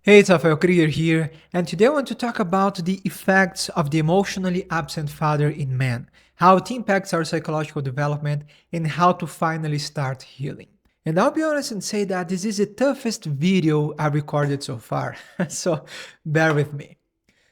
Hey, it's Rafael Krieger here, and today I want to talk about the effects of the emotionally absent father in men, how it impacts our psychological development, and how to finally start healing. And I'll be honest and say that this is the toughest video I've recorded so far, so bear with me.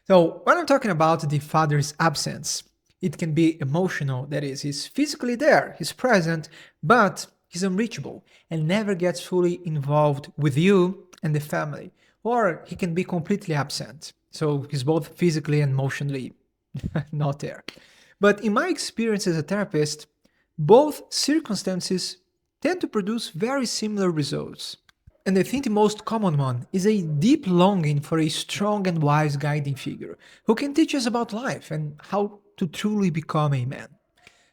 So, when I'm talking about the father's absence, it can be emotional, that is, he's physically there, he's present, but he's unreachable and never gets fully involved with you and the family. Or he can be completely absent, so he's both physically and emotionally not there. But in my experience as a therapist, both circumstances tend to produce very similar results. And I think the most common one is a deep longing for a strong and wise guiding figure who can teach us about life and how to truly become a man.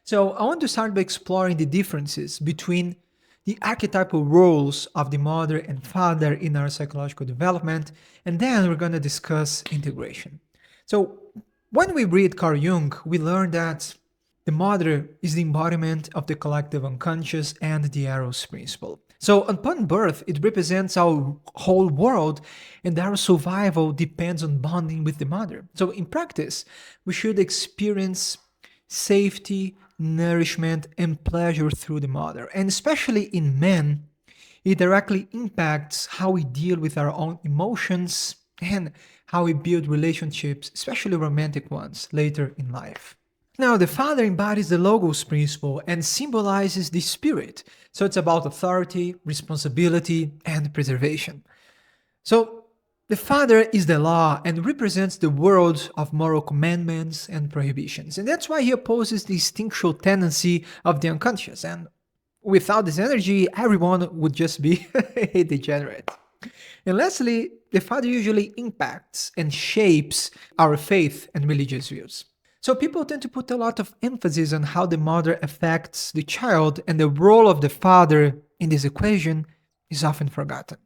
So, I want to start by exploring the differences between the archetypal roles of the mother and father in our psychological development, and then we're going to discuss integration. So, when we read Carl Jung, we learn that the mother is the embodiment of the collective unconscious and the Eros principle. So, upon birth, it represents our whole world, and our survival depends on bonding with the mother. So, in practice, we should experience safety, nourishment, and pleasure through the mother. And especially in men, it directly impacts how we deal with our own emotions and how we build relationships, especially romantic ones, later in life. Now, the father embodies the Logos principle and symbolizes the spirit. So it's about authority, responsibility, and preservation. So the father is the law and represents the world of moral commandments and prohibitions. And that's why he opposes the instinctual tendency of the unconscious. And without this energy, everyone would just be a degenerate. And lastly, the father usually impacts and shapes our faith and religious views. So people tend to put a lot of emphasis on how the mother affects the child, and the role of the father in this equation is often forgotten.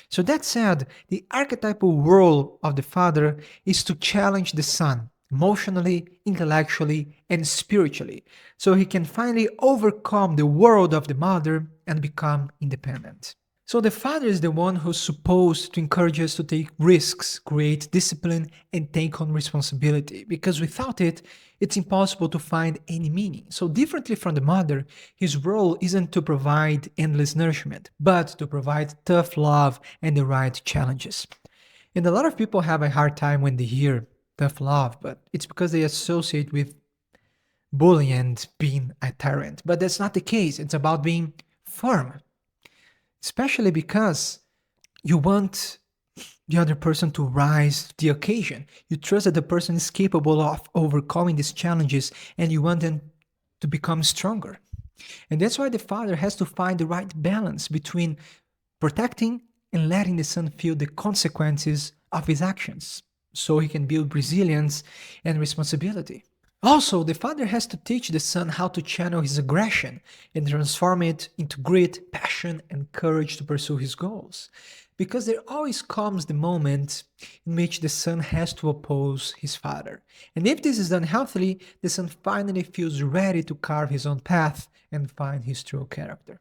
So that said, the archetypal role of the father is to challenge the son emotionally, intellectually, and spiritually, so he can finally overcome the world of the mother and become independent. So the father is the one who's supposed to encourage us to take risks, create discipline, and take on responsibility, because without it, it's impossible to find any meaning. So, differently from the mother, his role isn't to provide endless nourishment, but to provide tough love and the right challenges. And a lot of people have a hard time when they hear tough love, but it's because they associate with bullying and being a tyrant. But that's not the case. It's about being firm, especially because you want the other person to rise to the occasion. You trust that the person is capable of overcoming these challenges and you want them to become stronger. And that's why the father has to find the right balance between protecting and letting the son feel the consequences of his actions so he can build resilience and responsibility. Also, the father has to teach the son how to channel his aggression and transform it into grit, passion, and courage to pursue his goals. Because there always comes the moment in which the son has to oppose his father. And if this is done healthily, the son finally feels ready to carve his own path and find his true character.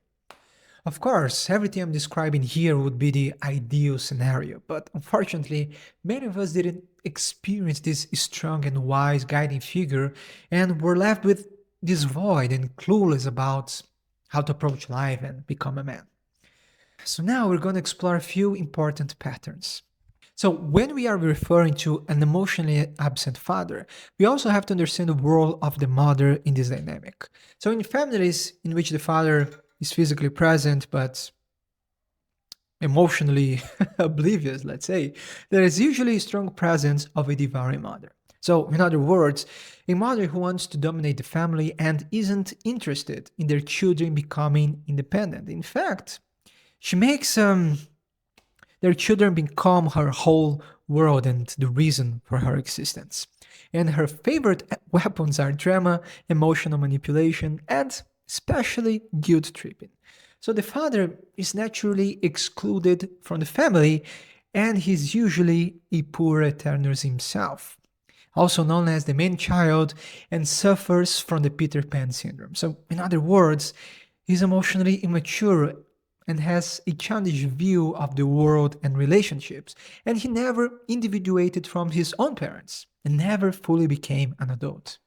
Of course, everything I'm describing here would be the ideal scenario, but unfortunately, many of us didn't experience this strong and wise guiding figure and were left with this void and clueless about how to approach life and become a man. So, now we're going to explore a few important patterns. So, when we are referring to an emotionally absent father, we also have to understand the role of the mother in this dynamic. So, in families in which the father is physically present but emotionally oblivious, let's say, there is usually a strong presence of a devouring mother. So, in other words, a mother who wants to dominate the family and isn't interested in their children becoming independent. In fact, she makes their children become her whole world and the reason for her existence. And her favorite weapons are drama, emotional manipulation, and especially guilt tripping. So the father is naturally excluded from the family, and he's usually a poor eternus himself, also known as the main child, and suffers from the Peter Pan syndrome. So, in other words, he's emotionally immature and has a childish view of the world and relationships, and he never individuated from his own parents and never fully became an adult.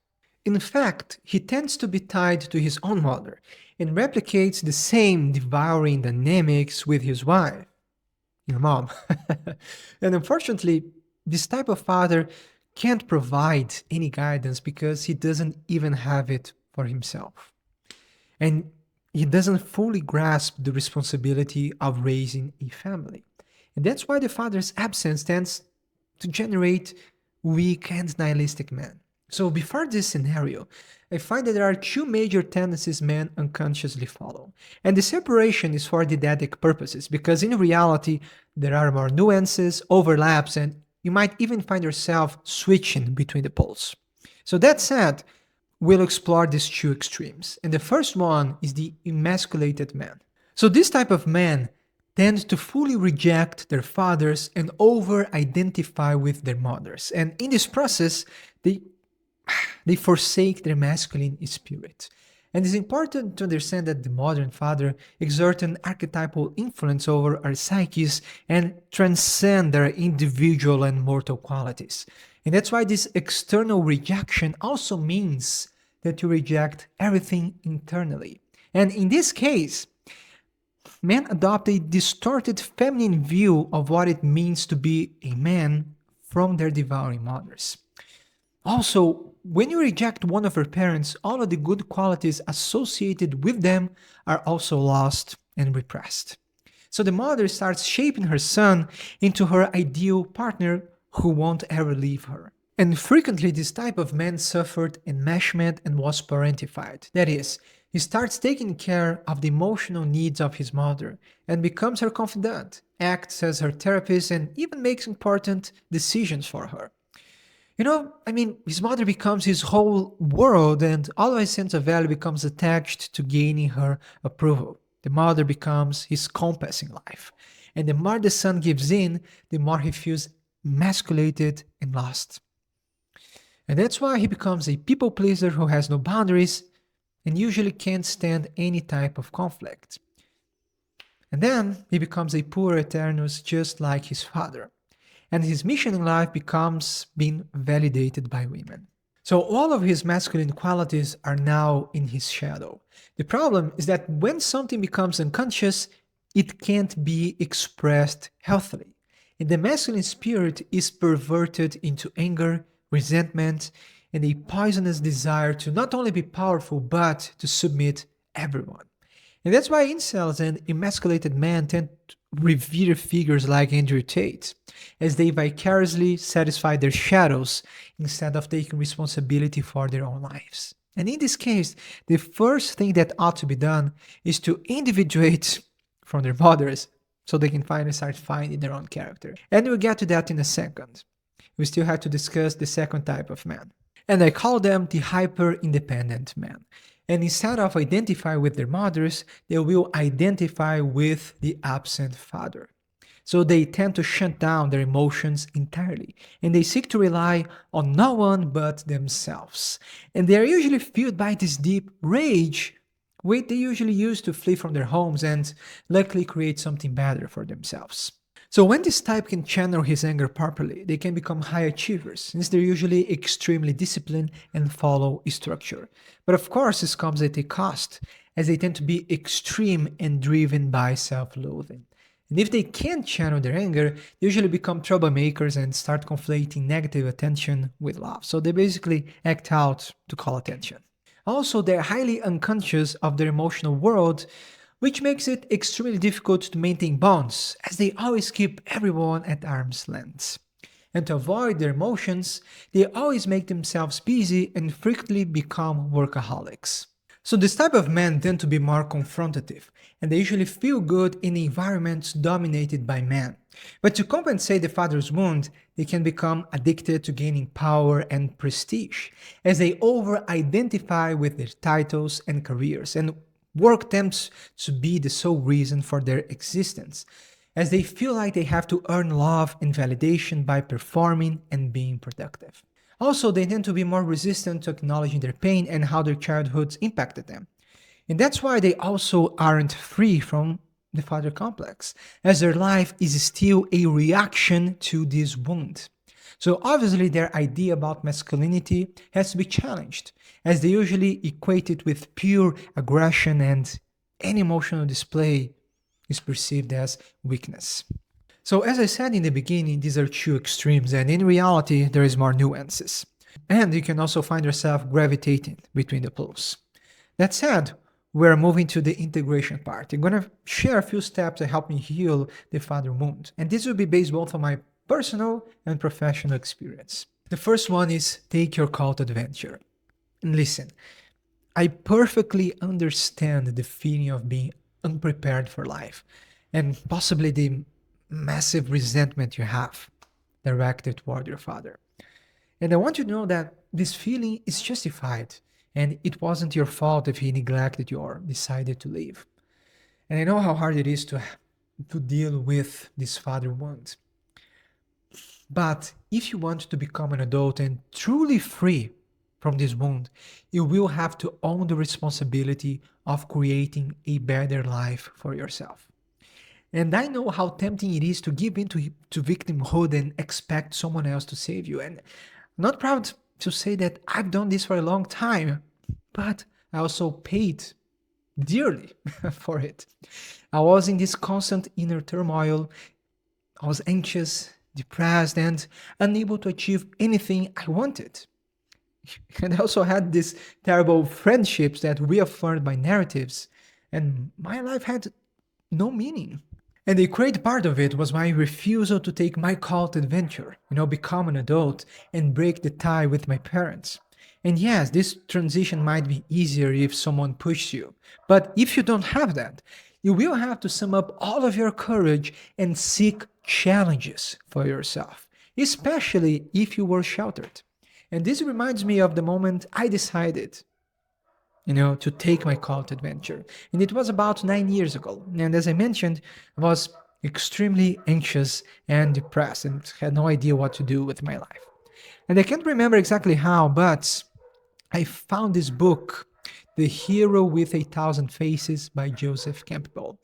In fact, he tends to be tied to his own mother and replicates the same devouring dynamics with his wife, your mom. And unfortunately, this type of father can't provide any guidance because he doesn't even have it for himself. And he doesn't fully grasp the responsibility of raising a family. And that's why the father's absence tends to generate weak and nihilistic men. So, before this scenario, I find that there are two major tendencies men unconsciously follow. And the separation is for didactic purposes, because in reality, there are more nuances, overlaps, and you might even find yourself switching between the poles. So, that said, we'll explore these two extremes. And the first one is the emasculated man. So, this type of man tend to fully reject their fathers and over identify with their mothers. And in this process, they they forsake their masculine spirit. And it's important to understand that the modern father exerts an archetypal influence over our psyches and transcend their individual and mortal qualities. And that's why this external rejection also means that you reject everything internally. And in this case, men adopt a distorted feminine view of what it means to be a man from their devouring mothers. Also, when you reject one of your parents, all of the good qualities associated with them are also lost and repressed. So the mother starts shaping her son into her ideal partner who won't ever leave her. And frequently, this type of man suffered enmeshment and was parentified. That is, he starts taking care of the emotional needs of his mother and becomes her confidant, acts as her therapist, and even makes important decisions for her. His mother becomes his whole world, and all his sense of value becomes attached to gaining her approval. The mother becomes his compass in life. And the more the son gives in, the more he feels emasculated and lost. And that's why he becomes a people pleaser who has no boundaries and usually can't stand any type of conflict. And then he becomes a poor Eternus just like his father. And his mission in life becomes being validated by women. So all of his masculine qualities are now in his shadow. The problem is that when something becomes unconscious, it can't be expressed healthily. And the masculine spirit is perverted into anger, resentment, and a poisonous desire to not only be powerful but to submit everyone. And that's why incels and emasculated men tend to revere figures like Andrew Tate, as they vicariously satisfy their shadows instead of taking responsibility for their own lives. And in this case, the first thing that ought to be done is to individuate from their mothers so they can finally start finding their own character. And we'll get to that in a second. We still have to discuss the second type of man. And I call them the hyper-independent men. And instead of identify with their mothers, they will identify with the absent father. So they tend to shut down their emotions entirely, and they seek to rely on no one but themselves. And they are usually fueled by this deep rage, which they usually use to flee from their homes and luckily create something better for themselves. So when this type can channel his anger properly, they can become high achievers, since they're usually extremely disciplined and follow a structure. But of course, this comes at a cost, as they tend to be extreme and driven by self-loathing. And if they can't channel their anger, they usually become troublemakers and start conflating negative attention with love. So they basically act out to call attention. Also, they're highly unconscious of their emotional world, which makes it extremely difficult to maintain bonds, as they always keep everyone at arm's length. And to avoid their emotions, they always make themselves busy and frequently become workaholics. So this type of men tend to be more confrontative, and they usually feel good in environments dominated by men. But to compensate the father's wound, they can become addicted to gaining power and prestige, as they over-identify with their titles and careers, and work tends to be the sole reason for their existence, as they feel like they have to earn love and validation by performing and being productive. Also, they tend to be more resistant to acknowledging their pain and how their childhoods impacted them. And that's why they also aren't free from the father complex, as their life is still a reaction to this wound. So obviously their idea about masculinity has to be challenged, as they usually equate it with pure aggression and any emotional display is perceived as weakness. So as I said in the beginning, these are two extremes, and in reality there is more nuances. And you can also find yourself gravitating between the poles. That said, we're moving to the integration part. I'm going to share a few steps that help me heal the father wound. And this will be based both on my personal and professional experience. The first one is take your call to adventure. And listen, I perfectly understand the feeling of being unprepared for life and possibly the massive resentment you have directed toward your father. And I want you to know that this feeling is justified and it wasn't your fault if he neglected you or decided to leave. And I know how hard it is to deal with this father wound. But if you want to become an adult and truly free from this wound, you will have to own the responsibility of creating a better life for yourself. And I know how tempting it is to give in to victimhood and expect someone else to save you. And I'm not proud to say that I've done this for a long time, but I also paid dearly for it. I was in this constant inner turmoil. I was anxious, depressed, and unable to achieve anything I wanted. And I also had these terrible friendships that reaffirmed my narratives, and my life had no meaning. And the great part of it was my refusal to take my call to adventure, become an adult and break the tie with my parents. And yes, this transition might be easier if someone pushes you. But if you don't have that, you will have to sum up all of your courage and seek challenges for yourself, especially if you were sheltered. And this reminds me of the moment I decided to take my call to adventure. And it was about 9 years ago. And as I mentioned, I was extremely anxious and depressed and had no idea what to do with my life. And I can't remember exactly how, but I found this book, The Hero with a Thousand Faces by Joseph Campbell.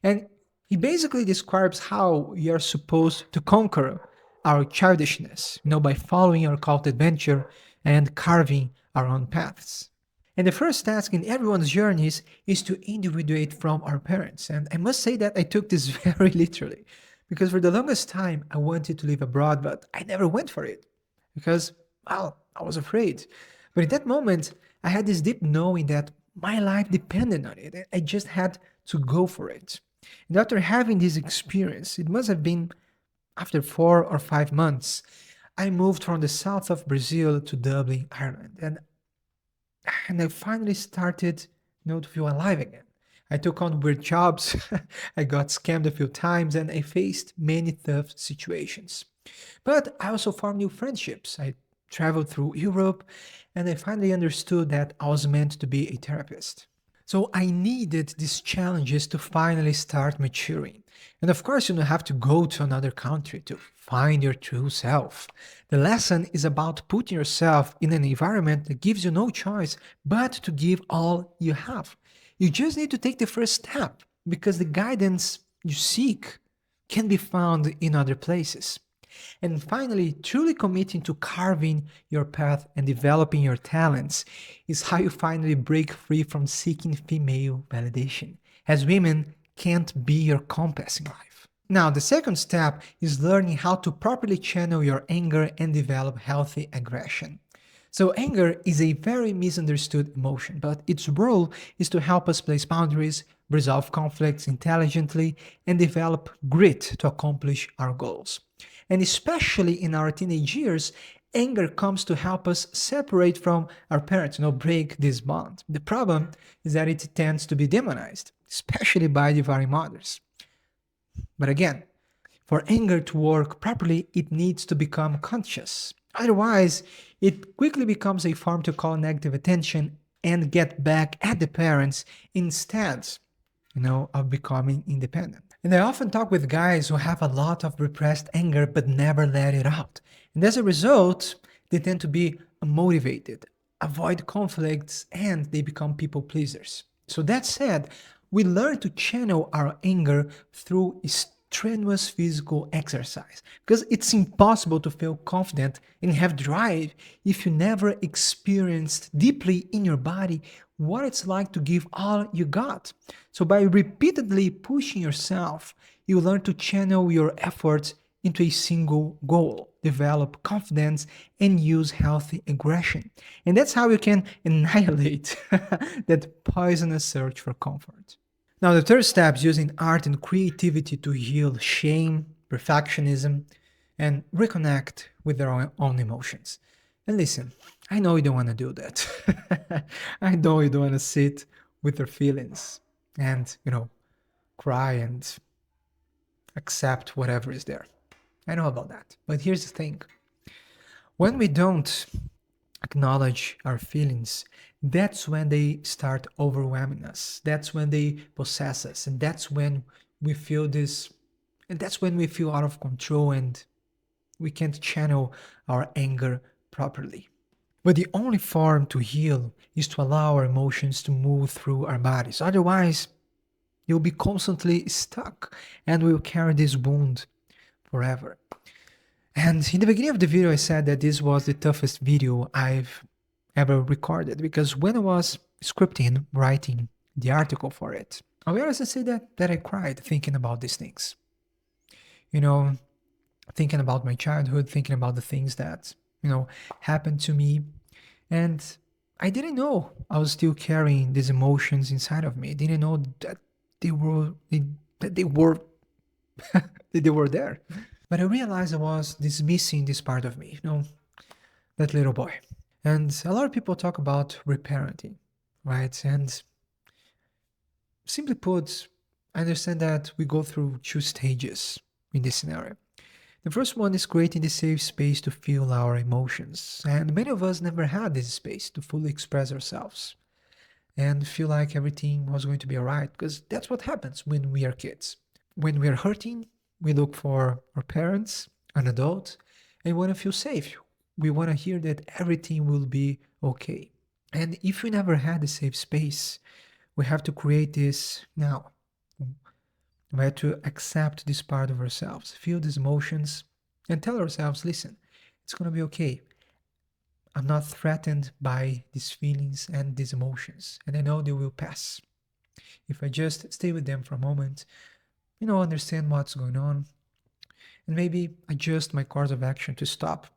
And he basically describes how we are supposed to conquer our childishness, by following our call to adventure and carving our own paths. And the first task in everyone's journeys is to individuate from our parents. And I must say that I took this very literally, because for the longest time I wanted to live abroad, but I never went for it because, well, I was afraid. But in that moment, I had this deep knowing that my life depended on it. I just had to go for it. And after having this experience, it must have been after 4 or 5 months, I moved from the south of Brazil to Dublin, Ireland. And I finally started, to feel alive again. I took on weird jobs, I got scammed a few times, and I faced many tough situations. But I also formed new friendships. I traveled through Europe, and I finally understood that I was meant to be a therapist. So I needed these challenges to finally start maturing. And of course, you don't have to go to another country to find your true self. The lesson is about putting yourself in an environment that gives you no choice but to give all you have. You just need to take the first step because the guidance you seek can be found in other places. And finally, truly committing to carving your path and developing your talents is how you finally break free from seeking female validation, as women can't be your compass in life. Now, the second step is learning how to properly channel your anger and develop healthy aggression. So, anger is a very misunderstood emotion, but its role is to help us place boundaries, resolve conflicts intelligently, and develop grit to accomplish our goals. And especially in our teenage years, anger comes to help us separate from our parents, break this bond. The problem is that it tends to be demonized, especially by divine mothers. But again, for anger to work properly, it needs to become conscious. Otherwise, it quickly becomes a form to call negative attention and get back at the parents instead, of becoming independent. And I often talk with guys who have a lot of repressed anger but never let it out. And as a result, they tend to be unmotivated, avoid conflicts, and they become people pleasers. So that said, We learn to channel our anger through strenuous physical exercise because it's impossible to feel confident and have drive if you never experienced deeply in your body what it's like to give all you got. So, by repeatedly pushing yourself, you learn to channel your efforts into a single goal, develop confidence, and use healthy aggression. And that's how you can annihilate that poisonous search for comfort. Now, the third step is using art and creativity to heal shame, perfectionism, and reconnect with their own emotions. And listen, I know you don't want to do that. I know you don't want to sit with your feelings and, cry and accept whatever is there. I know about that. But here's the thing, when we don't acknowledge our feelings, that's when they start overwhelming us. That's when they possess us. And that's when we feel this, and that's when we feel out of control and we can't channel our anger properly. But the only form to heal is to allow our emotions to move through our bodies. Otherwise, you'll be constantly stuck and will carry this wound forever. And in the beginning of the video, I said that this was the toughest video I've ever recorded because when I was scripting, writing the article for it, I'll be honest and say that I cried thinking about these things. You know, thinking about my childhood, thinking about the things that, happened to me. And I didn't know I was still carrying these emotions inside of me. I didn't know that they were, that they were, that they were there. But I realized I was dismissing this part of me, that little boy. And a lot of people talk about reparenting, right? And simply put, I understand that we go through two stages in this scenario. The first one is creating the safe space to feel our emotions. And many of us never had this space to fully express ourselves and feel like everything was going to be all right, because that's what happens when we are kids. When we are hurting, we look for our parents, an adult, and we want to feel safe. We want to hear that everything will be okay. And if we never had a safe space, we have to create this now. We have to accept this part of ourselves, feel these emotions, and tell ourselves, listen, it's going to be okay. I'm not threatened by these feelings and these emotions, and I know they will pass. If I just stay with them for a moment, understand what's going on, and maybe adjust my course of action to stop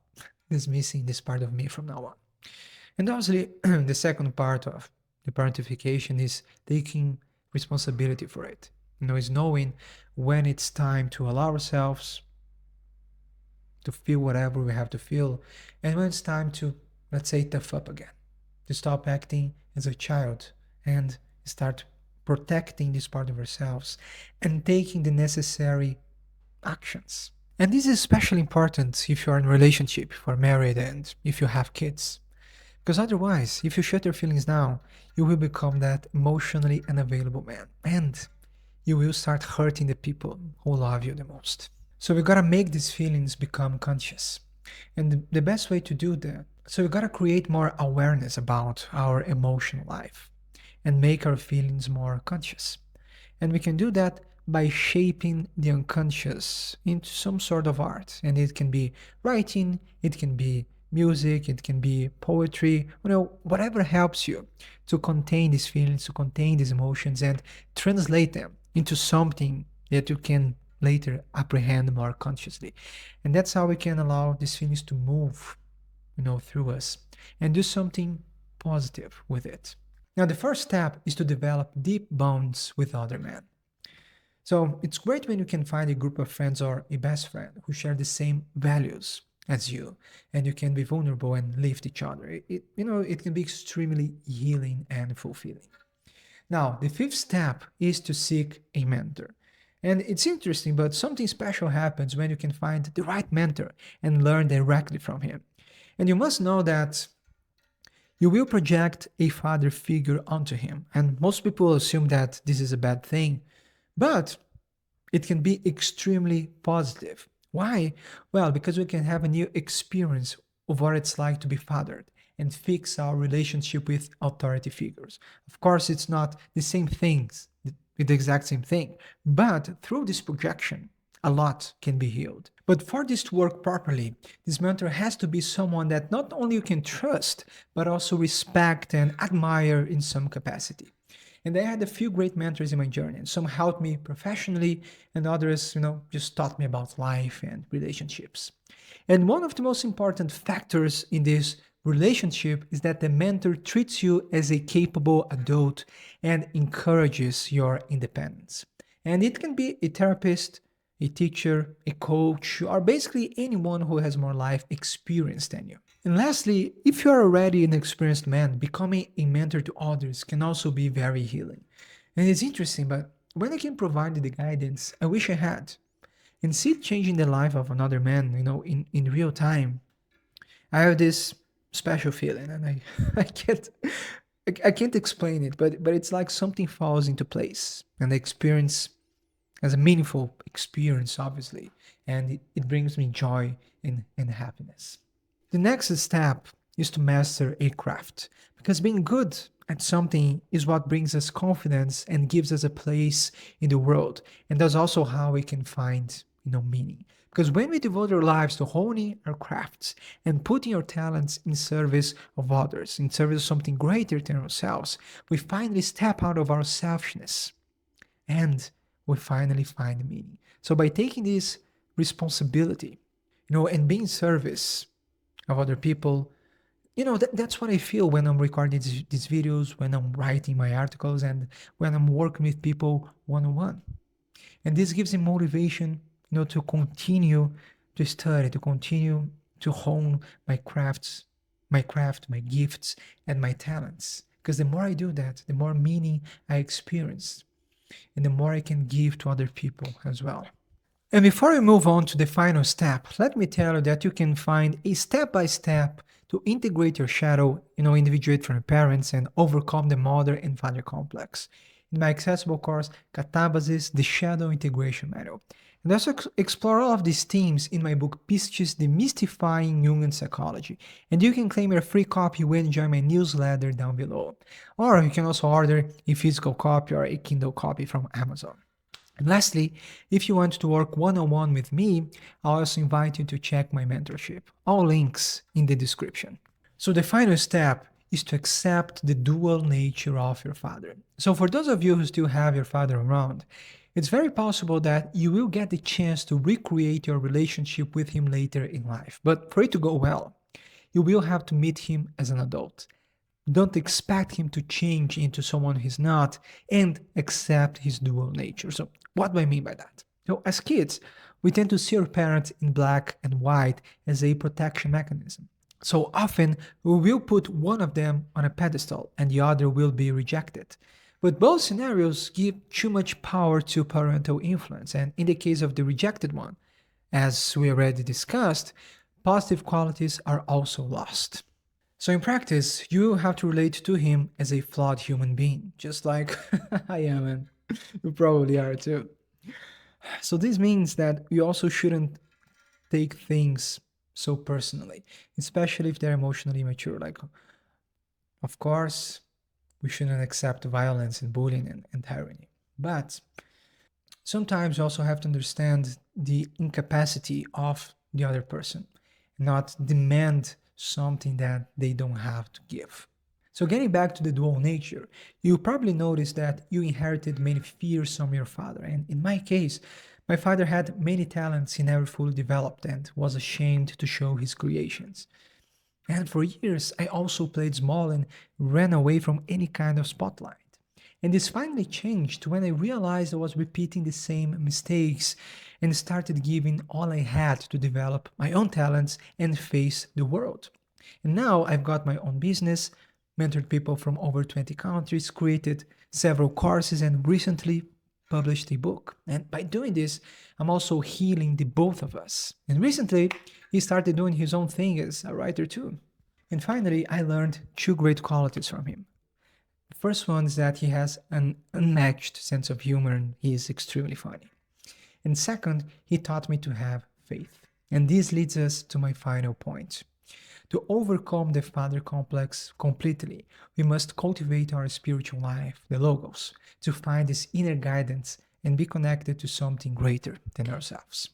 dismissing this part of me from now on. And obviously, the second part of the parentification is taking responsibility for it. Is knowing when it's time to allow ourselves to feel whatever we have to feel, and when it's time to, let's say, tough up again, to stop acting as a child and start protecting this part of ourselves and taking the necessary actions. And this is especially important if you're in a relationship, if you're married, and if you have kids. Because otherwise, if you shut your feelings down, you will become that emotionally unavailable man. And you will start hurting the people who love you the most. So we gotta make these feelings become conscious. And the best way to do that, so we gotta create more awareness about our emotional life and make our feelings more conscious. And we can do that by shaping the unconscious into some sort of art. And it can be writing, it can be music, it can be poetry, whatever helps you to contain these feelings, to contain these emotions, and translate them into something that you can later apprehend more consciously. And that's how we can allow these feelings to move, through us and do something positive with it. Now, the first step is to develop deep bonds with other men. So it's great when you can find a group of friends or a best friend who share the same values as you, and you can be vulnerable and lift each other. It can be extremely healing and fulfilling. Now, the fifth step is to seek a mentor. And it's interesting, but something special happens when you can find the right mentor and learn directly from him. And you must know that you will project a father figure onto him. And most people assume that this is a bad thing, but it can be extremely positive. Why? Well, because we can have a new experience of what it's like to be fathered and fix our relationship with authority figures. Of course, it's not the same things with the exact same thing. But through this projection, a lot can be healed. But for this to work properly, this mentor has to be someone that not only you can trust, but also respect and admire in some capacity. And I had a few great mentors in my journey, and some helped me professionally, and others, just taught me about life and relationships. And one of the most important factors in this relationship is that the mentor treats you as a capable adult and encourages your independence. And it can be a therapist, a teacher, a coach, or basically anyone who has more life experience than you. And lastly, if you are already an experienced man, becoming a mentor to others can also be very healing. And it's interesting, but when I can provide the guidance I wish I had and see it changing the life of another man, in real time, I have this special feeling, and I I can't explain it, but it's like something falls into place, and the experience as a meaningful experience, obviously, and it brings me joy and happiness. The next step is to master a craft, because being good at something is what brings us confidence and gives us a place in the world, and that's also how we can find meaning. Because when we devote our lives to honing our crafts and putting our talents in service of others, in service of something greater than ourselves, we finally step out of our selfishness and we finally find meaning. So by taking this responsibility, and being service of other people, that's what I feel when I'm recording these videos, when I'm writing my articles, and when I'm working with people one on one. And this gives me motivation, to continue to study, to continue to hone my craft, my gifts, and my talents. Because the more I do that, the more meaning I experience and the more I can give to other people as well. And before we move on to the final step, let me tell you that you can find a step by step to integrate your shadow, individuate from your parents and overcome the mother and father complex. In my accessible course, Catabasis, the Shadow Integration Manual. And I also explore all of these themes in my book, Pistis, Demystifying Jungian Psychology. And you can claim your free copy when you join my newsletter down below. Or you can also order a physical copy or a Kindle copy from Amazon. And lastly, if you want to work one-on-one with me, I also invite you to check my mentorship. All links in the description. So the final step is to accept the dual nature of your father. So for those of you who still have your father around, it's very possible that you will get the chance to recreate your relationship with him later in life. But for it to go well, you will have to meet him as an adult. Don't expect him to change into someone he's not and accept his dual nature. So, what do I mean by that? So, as kids, we tend to see our parents in black and white as a protection mechanism. So often, we will put one of them on a pedestal and the other will be rejected. But both scenarios give too much power to parental influence, and in the case of the rejected one, as we already discussed, positive qualities are also lost. So in practice, you have to relate to him as a flawed human being, just like I am, and you probably are too. So this means that we also shouldn't take things so personally, especially if they're emotionally immature. Like, of course, we shouldn't accept violence and bullying and tyranny. But sometimes you also have to understand the incapacity of the other person, not demand something that they don't have to give. So, getting back to the dual nature, you probably noticed that you inherited many fears from your father. And in my case, my father had many talents he never fully developed and was ashamed to show his creations. And for years, I also played small and ran away from any kind of spotlight. And this finally changed when I realized I was repeating the same mistakes and started giving all I had to develop my own talents and face the world. And now I've got my own business, mentored people from over 20 countries, created several courses, and recently published a book. And by doing this, I'm also healing the both of us. And recently, he started doing his own thing as a writer too. And finally, I learned two great qualities from him. The first one is that he has an unmatched sense of humor and he is extremely funny. And second, he taught me to have faith. And this leads us to my final point. To overcome the father complex completely, we must cultivate our spiritual life, the Logos, to find this inner guidance and be connected to something greater than ourselves.